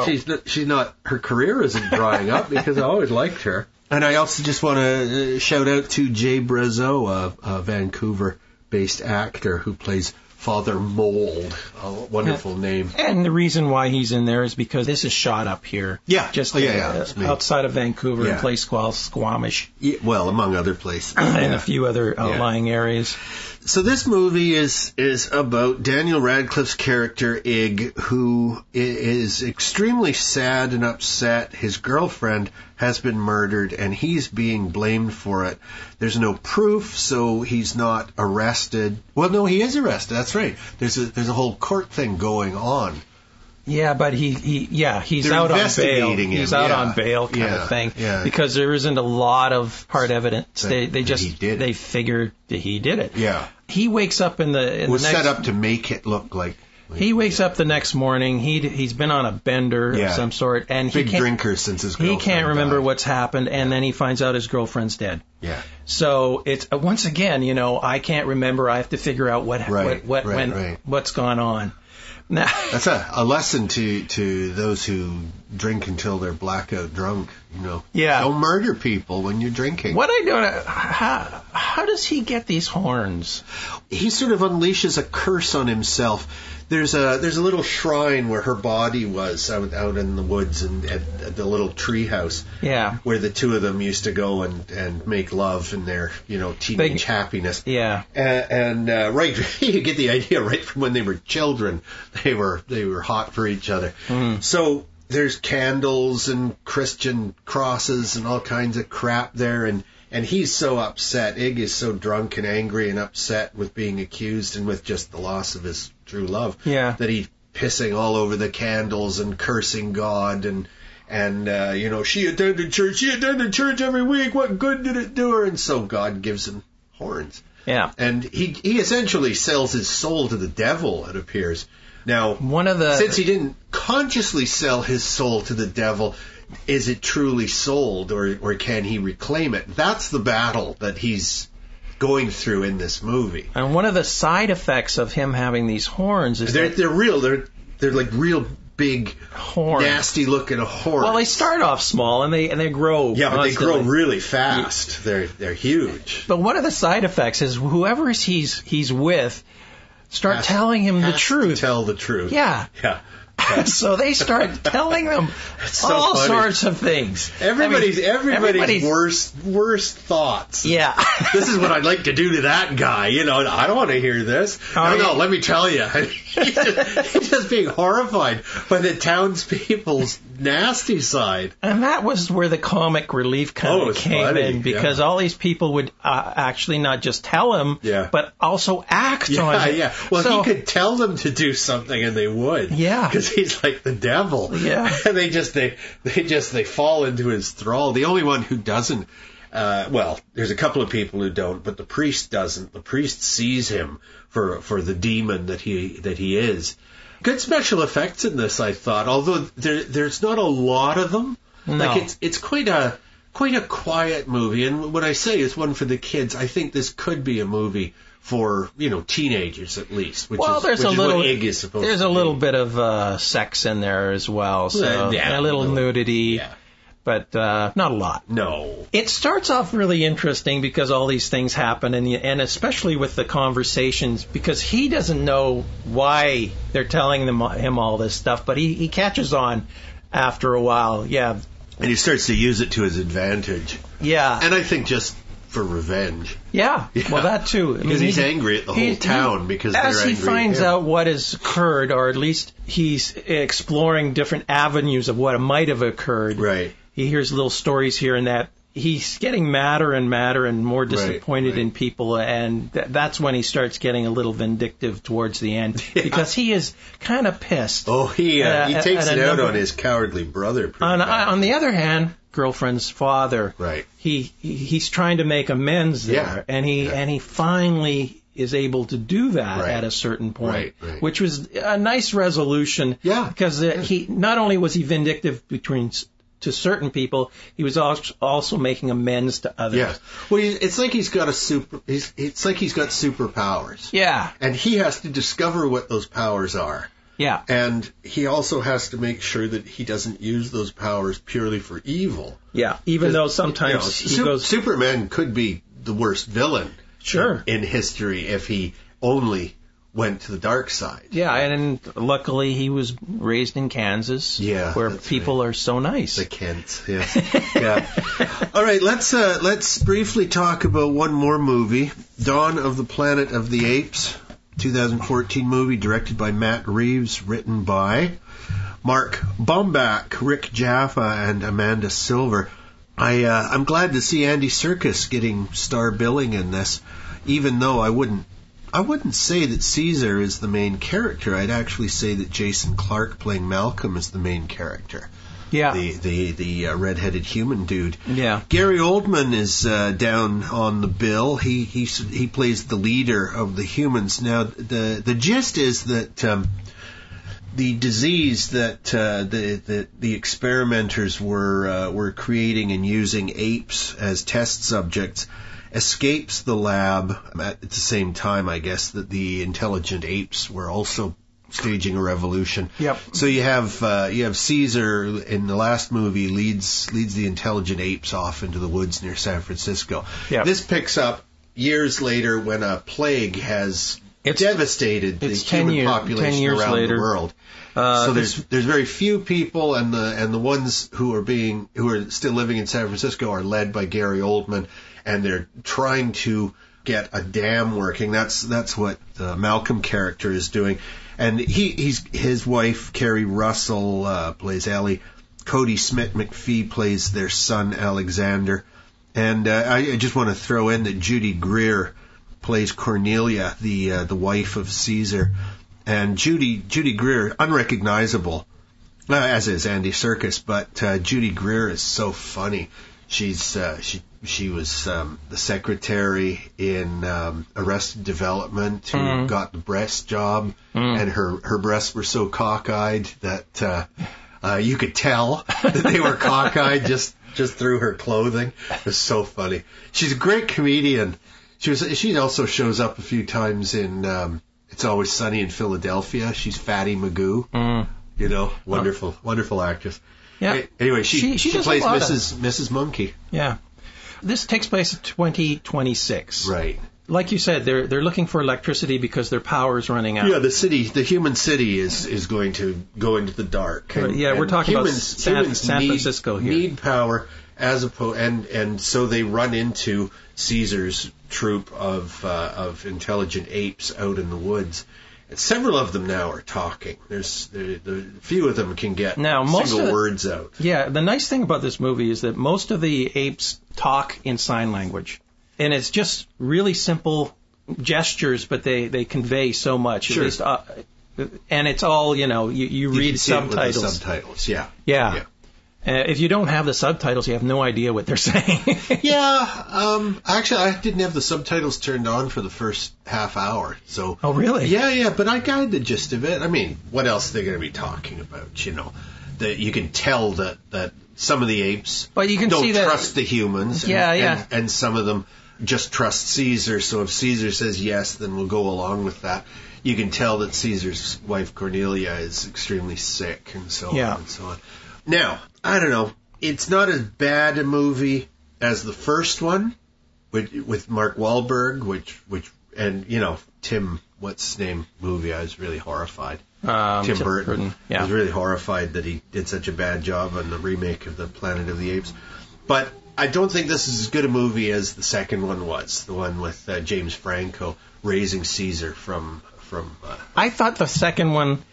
She's not. Her career isn't drying up because I always liked her. And I also just want to shout out to Jay Brazeau, a Vancouver-based actor who plays Father Mold, a wonderful name. And the reason why he's in there is because this is shot up here. Yeah. Just me. outside of Vancouver, in a place called Squamish. Yeah, well, among other places. And a few other outlying areas. So this movie is about Daniel Radcliffe's character, Ig, who is extremely sad and upset. His girlfriend has been murdered, and he's being blamed for it. There's no proof, so he's not arrested. Well, no, he is arrested. That's right. There's a whole court thing going on. Yeah, but he's out on bail. He's out on bail kind of thing. Yeah. Because there isn't a lot of hard evidence. They figured that he did it. Yeah. He wakes up it was set up to make it look like. He wakes up the next morning. He's been on a bender of some sort, and big drinker since his girlfriend he can't remember died. What's happened, and then he finds out his girlfriend's dead. Yeah. So it's once again, I can't remember. I have to figure out what's gone on. Now, that's a lesson to those who drink until they're blackout drunk. Yeah. Don't murder people when you're drinking. What I don't. How does he get these horns? He sort of unleashes a curse on himself. There's a little shrine where her body was out in the woods and at the little tree house. Yeah. Where the two of them used to go and make love in their teenage happiness. Yeah. And right, you get the idea right from when they were children, they were hot for each other. Mm. So there's candles and Christian crosses and all kinds of crap there, and he's so upset. Ig is so drunk and angry and upset with being accused and with just the loss of his true love. Yeah. That he's pissing all over the candles and cursing God and she attended church every week. What good did it do her? And so God gives him horns. Yeah. And he essentially sells his soul to the devil, it appears. Now, since he didn't consciously sell his soul to the devil, is it truly sold, or can he reclaim it? That's the battle that he's going through in this movie. And one of the side effects of him having these horns is they're real. They're like real big, horns, nasty looking horns. Well, they start off small and they grow. Yeah, but constantly. they grow really fast. They're huge. But one of the side effects is whoever he's with. Start telling him the truth. To tell the truth. Yeah. Yeah. So they start telling them all sorts of things. Everybody's worst thoughts. Yeah. This is what I'd like to do to that guy. You know, I don't want to hear this. No, let me tell you. He's just being horrified by the townspeople's nasty side. And that was where the comic relief kind of came in, because all these people would actually not just tell him, but also act on it. Yeah. Well, he could tell them to do something and they would. Yeah. Because he's like the devil. Yeah. And they fall into his thrall. The only one who doesn't, there's a couple of people who don't, but the priest doesn't. The priest sees him for the demon that he is. Good special effects in this, I thought, although there's not a lot of them. No. Like it's quite a quiet movie, and when I say it's one for the kids, I think this could be a movie for, teenagers at least, there's a little Ig is supposed there's to a be. little bit of sex in there as well, so a little nudity. Yeah. But not a lot. No. It starts off really interesting because all these things happen, and especially with the conversations, because he doesn't know why they're telling him all this stuff, but he catches on after a while. Yeah. And he starts to use it to his advantage. Yeah. And I think just for revenge. Yeah. Well, that too. Because he's angry at the whole town because they're angry. As he finds out what has occurred, or at least he's exploring different avenues of what might have occurred. Right. He hears little stories here and that. He's getting madder and madder and more disappointed in people, and that's when he starts getting a little vindictive towards the end, because he is kind of pissed. Oh, he takes it out on his cowardly brother. On the other hand, girlfriend's father, right? He's trying to make amends there, and he finally is able to do that at a certain point, which was a nice resolution. Yeah, because he not only was he vindictive to certain people, he was also making amends to others. Yeah. Well, it's like he's got it's like he's got superpowers. Yeah. And he has to discover what those powers are. Yeah. And he also has to make sure that he doesn't use those powers purely for evil. Yeah. Even though sometimes Superman could be the worst villain. Sure. In history if he only went to the dark side. Yeah, and luckily he was raised in Kansas, where people are so nice. The Kents, yeah. All right, let's briefly talk about one more movie, Dawn of the Planet of the Apes, 2014 movie directed by Matt Reeves, written by Mark Baumbach, Rick Jaffa, and Amanda Silver. I'm glad to see Andy Serkis getting star billing in this, even though I wouldn't say that Caesar is the main character. I'd actually say that Jason Clarke playing Malcolm is the main character. Yeah. The red-headed human dude. Yeah. Gary Oldman is down on the bill. He plays the leader of the humans. Now the gist is that the disease that the experimenters were creating and using apes as test subjects escapes the lab at the same time, I guess, that the intelligent apes were also staging a revolution. Yep. So you have Caesar in the last movie leads the intelligent apes off into the woods near San Francisco. Yep. This picks up years later when a plague has devastated the human population around the world. So there's very few people, and the ones who are still living in San Francisco are led by Gary Oldman, and they're trying to get a dam working. That's what the Malcolm character is doing, and his wife Carrie Russell plays Ellie. Cody Smith McPhee plays their son Alexander, and I just want to throw in that Judy Greer plays Cornelia, the wife of Caesar. And Judy Greer, unrecognizable, as is Andy Serkis, but Judy Greer is so funny. She was the secretary in Arrested Development who got the breast job, and her breasts were so cockeyed that you could tell that they were cockeyed just through her clothing. It was so funny. She's a great comedian. She also shows up a few times in It's Always Sunny in Philadelphia. She's Fatty Magoo. Wonderful actress. Yeah. Anyway, she plays Mrs. Monkey. Yeah. This takes place in 2026. Right. like you said, they're looking for electricity because their power is running out. Yeah, the human city is going to go into the dark. And, we're talking about San Francisco here. Need power and so they run into Caesar's troop of intelligent apes out in the woods. And several of them now are talking. The few of them can get single words out. Yeah, the nice thing about this movie is that most of the apes talk in sign language. And it's just really simple gestures, but they convey so much. Sure. At least, and it's all, you read subtitles. With the subtitles, yeah. Yeah. If you don't have the subtitles, you have no idea what they're saying. Actually, I didn't have the subtitles turned on for the first half hour. So. Oh, really? Yeah, but I got the gist of it. I mean, what else are they going to be talking about, That you can tell that some of the apes don't trust the humans. And some of them just trust Caesar, so if Caesar says yes, then we'll go along with that. You can tell that Caesar's wife Cornelia is extremely sick and so on and so on. Now, I don't know, it's not as bad a movie as the first one with Mark Wahlberg, which Tim, what's his name movie, I was really horrified. Tim Burton. I was really horrified that he did such a bad job on the remake of the Planet of the Apes. But I don't think this is as good a movie as the second one was, the one with James Franco raising Caesar from. I thought the second one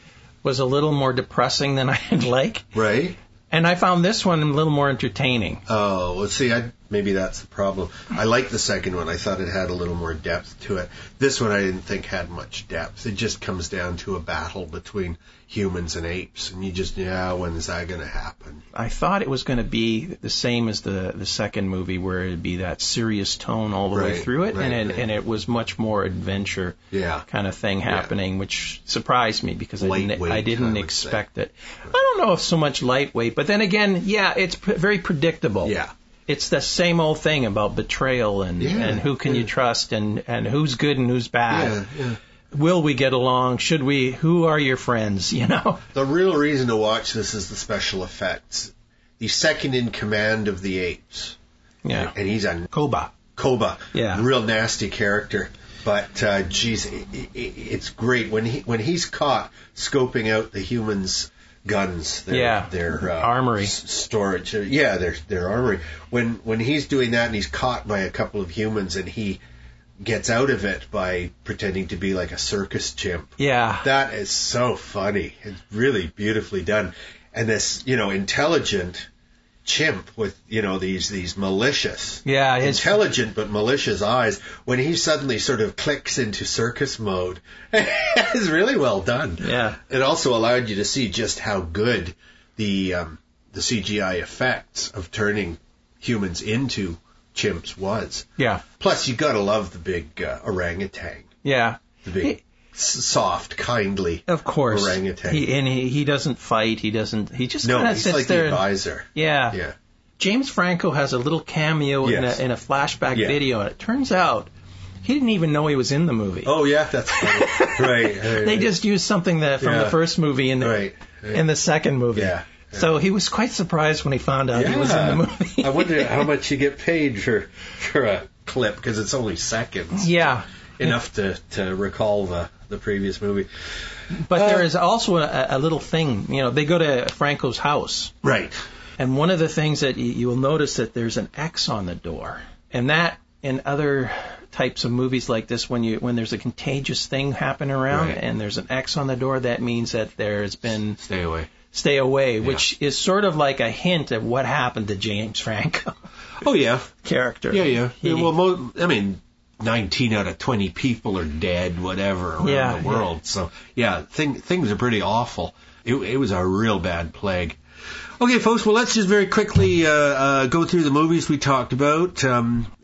was a little more depressing than I'd like. Right. And I found this one a little more entertaining. Oh, well, see, maybe that's the problem. I liked the second one. I thought it had a little more depth to it. This one I didn't think had much depth. It just comes down to a battle between humans and apes. And you just, when is that going to happen? I thought it was going to be the same as the second movie, where it'd be that serious tone all the way through it. And it was much more adventure kind of thing happening, which surprised me because I didn't expect it. I don't know if so much lightweight, but then again, it's very predictable. Yeah. It's the same old thing about betrayal and who can you trust and who's good and who's bad. Yeah. Will we get along? Should we? Who are your friends? The real reason to watch this is the special effects. The second in command of the apes. Yeah. And he's a Koba. Yeah. Real nasty character. But it's great when he's caught scoping out the humans' guns, their armory storage. Their armory. When he's doing that and he's caught by a couple of humans and he gets out of it by pretending to be like a circus chimp. Yeah. That is so funny. It's really beautifully done. And this, intelligent chimp with, these malicious, intelligent but malicious eyes, when he suddenly sort of clicks into circus mode, it's really well done. Yeah. It also allowed you to see just how good the CGI effects of turning humans into chimps was. Yeah. Plus, you gotta love the big orangutan. Yeah. The big, soft, kindly. Of course. Orangutan. He doesn't fight. He just kind of sits there. No, he's like the advisor. Yeah. James Franco has a little cameo in a flashback video, and it turns out he didn't even know he was in the movie. Oh yeah, that's funny. Right. They just used something from the first movie in the second movie. Yeah. So he was quite surprised when he found out he was in the movie. I wonder how much you get paid for a clip, because it's only seconds. Yeah. Enough to recall the previous movie. But there is also a little thing. They go to Franco's house. Right. And one of the things that you will notice that there's an X on the door. And that, in other types of movies like this, when there's a contagious thing happening around and there's an X on the door, that means that there's been... Stay away, which is sort of like a hint of what happened to James Franco. Oh, yeah. Character. Yeah. 19 out of 20 people are dead, whatever, around the world. So, things are pretty awful. It was a real bad plague. Okay, folks, well, let's just very quickly go through the movies we talked about.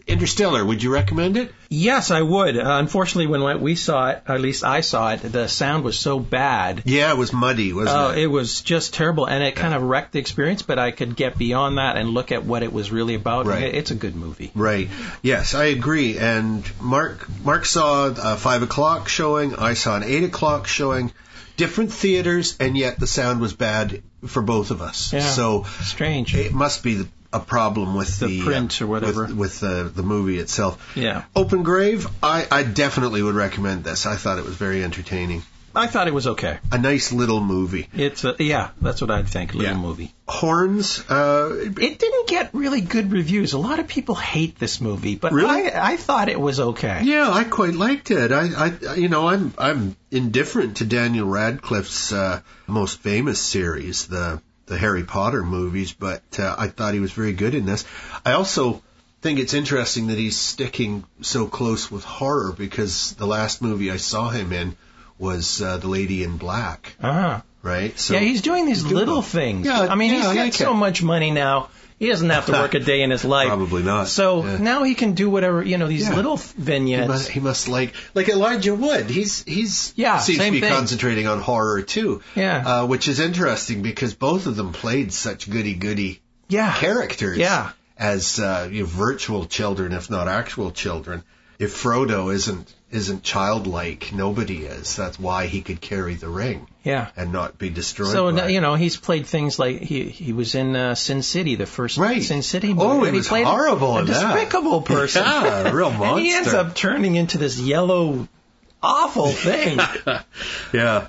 Interstellar, would you recommend it? Yes, I would. Unfortunately, when we saw it, at least I saw it, the sound was so bad. Yeah, it was muddy, wasn't it? It was just terrible, and it kind of wrecked the experience, but I could get beyond that and look at what it was really about. Right. It's a good movie. Right. Yes, I agree. And Mark saw a 5 o'clock showing. I saw an 8 o'clock showing. Different theaters, and yet the sound was bad for both of us. Yeah, so strange. It must be a problem with the print or whatever. With the movie itself. Yeah. Open Grave, I definitely would recommend this. I thought it was very entertaining. I thought it was okay. A nice little movie. It's that's what I'd think. Little movie. Horns. It didn't get really good reviews. A lot of people hate this movie, but really? I thought it was okay. Yeah, I quite liked it. I'm indifferent to Daniel Radcliffe's most famous series, the Harry Potter movies, but I thought he was very good in this. I also think it's interesting that he's sticking so close with horror, because the last movie I saw him in was The Lady in Black. Right? So, yeah, he's doing these little things. Yeah, I mean, he's got so much money now. He doesn't have to work a day in his life. Probably not. So now he can do whatever, these little vignettes. He must like Elijah Wood. He's seems to be concentrating on horror too. Yeah. Which is interesting, because both of them played such goody characters. Yeah. As virtual children, if not actual children. If Frodo isn't childlike, nobody is. That's why he could carry the ring. Yeah. And not be destroyed. So he's played things like he was in Sin City, the first Sin City movie. Oh, he was horrible in that. A despicable person. Yeah, a real monster. And he ends up turning into this yellow, awful thing. Yeah.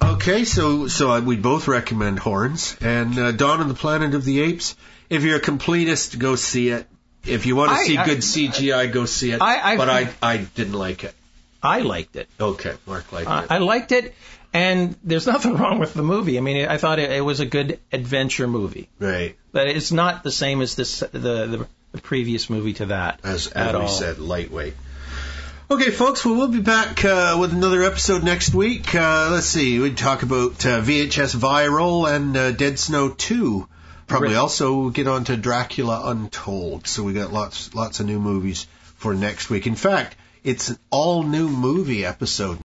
Okay, so we both recommend Horns. And Dawn of the Planet of the Apes. If you're a completist, go see it. If you want to see good CGI, go see it. I didn't like it. I liked it. Okay, Mark liked it. I liked it, and there's nothing wrong with the movie. I mean, I thought it was a good adventure movie. Right. But it's not the same as the previous movie to that. As we said, lightweight. Okay, folks, we'll be back with another episode next week. Let's see, we'd talk about VHS Viral and Dead Snow 2. Probably also get on to Dracula Untold. So we got lots of new movies for next week. In fact, it's an all new movie episode